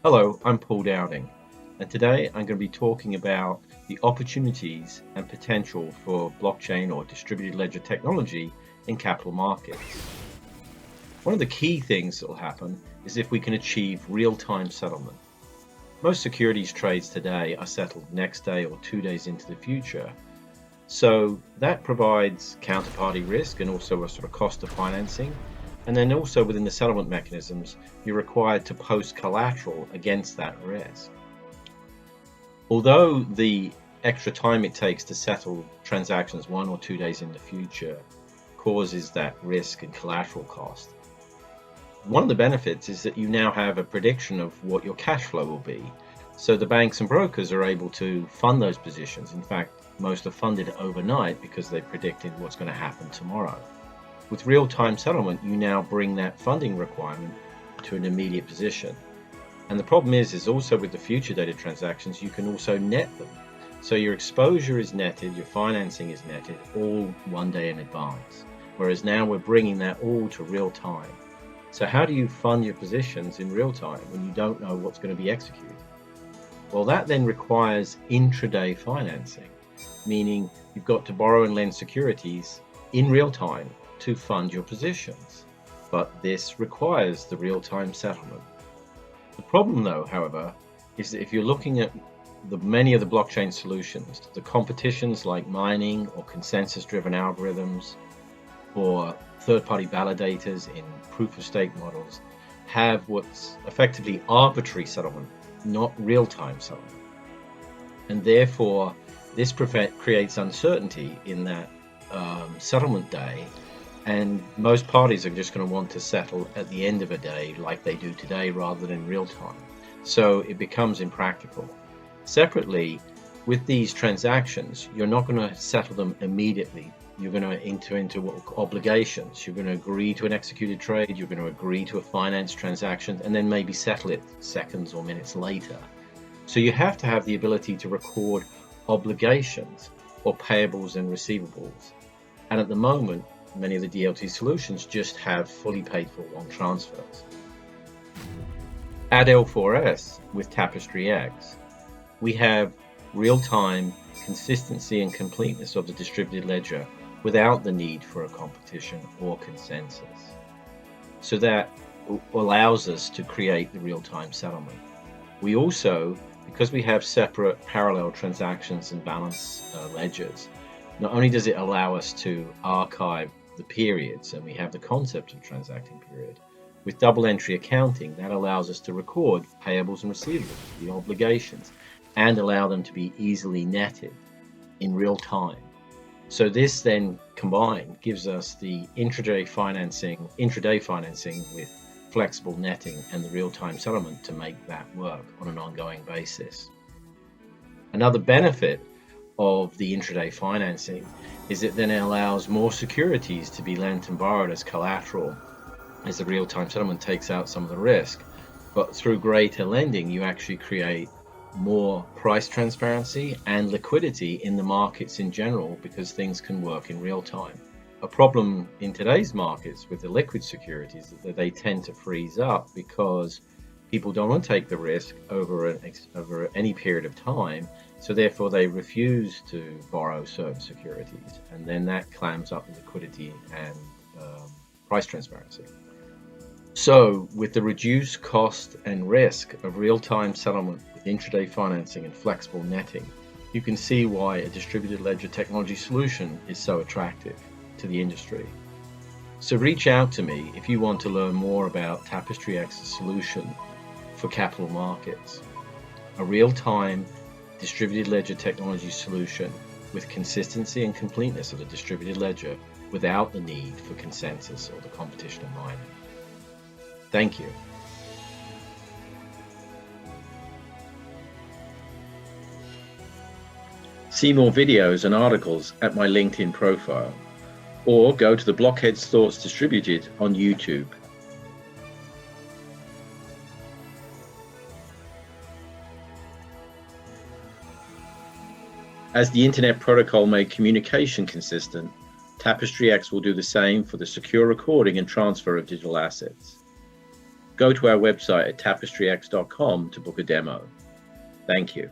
Hello, I'm Paul Dowding, and today I'm going to be talking about the opportunities and potential for blockchain or distributed ledger technology in capital markets. One of the key things that will happen is if we can achieve real-time settlement. Most securities trades today are settled next day or 2 days into the future, so that provides counterparty risk and also a sort of cost of financing. And then also within the settlement mechanisms, you're required to post collateral against that risk. Although the extra time it takes to settle transactions 1 or 2 days in the future causes that risk and collateral cost, one of the benefits is that you now have a prediction of what your cash flow will be. So the banks and brokers are able to fund those positions. In fact, most are funded overnight because they predicted what's going to happen tomorrow. With real-time settlement, you now bring that funding requirement to an immediate position. And the problem is also with the future dated transactions, you can also net them. So your exposure is netted, your financing is netted, all 1 day in advance. Whereas now we're bringing that all to real time. So how do you fund your positions in real time when you don't know what's going to be executed? Well, that then requires intraday financing, meaning you've got to borrow and lend securities in real time to fund your positions. But this requires the real-time settlement. The problem though, however, is that if you're looking at many of the blockchain solutions, the competitions like mining or consensus-driven algorithms or third-party validators in proof-of-stake models have what's effectively arbitrary settlement, not real-time settlement. And therefore, this creates uncertainty in that settlement day, and most parties are just going to want to settle at the end of a day like they do today rather than real time. So it becomes impractical. Separately, with these transactions, you're not going to settle them immediately. You're going to enter into obligations. You're going to agree to an executed trade. You're going to agree to a finance transaction and then maybe settle it seconds or minutes later. So you have to have the ability to record obligations or payables and receivables. And at the moment, many of the DLT solutions just have fully paid for long transfers. At L4S with TapestryX, we have real-time consistency and completeness of the distributed ledger without the need for a competition or consensus. So that allows us to create the real-time settlement. We also, because we have separate parallel transactions and balance ledgers, not only does it allow us to archive the periods, and we have the concept of transacting period, with double entry accounting, that allows us to record payables and receivables, the obligations, and allow them to be easily netted in real time. So this then combined gives us the intraday financing with flexible netting and the real-time settlement to make that work on an ongoing basis. Another benefit of the intraday financing is it then allows more securities to be lent and borrowed as collateral as the real-time settlement takes out some of the risk. But through greater lending, you actually create more price transparency and liquidity in the markets in general because things can work in real time. A problem in today's markets with the liquid securities is that they tend to freeze up because people don't want to take the risk over any period of time, so therefore they refuse to borrow certain securities, and then that clams up liquidity and price transparency. So with the reduced cost and risk of real-time settlement with intraday financing and flexible netting, you can see why a distributed ledger technology solution is so attractive to the industry. So reach out to me if you want to learn more about TapestryX's solution for capital markets, a real-time distributed ledger technology solution with consistency and completeness of the distributed ledger without the need for consensus or the competition of mining. Thank you. See more videos and articles at my LinkedIn profile, or go to the Blockheads Thoughts Distributed on YouTube. As the Internet Protocol made communication consistent, TapestryX will do the same for the secure recording and transfer of digital assets. go to our website at tapestryx.com to book a demo. Thank you.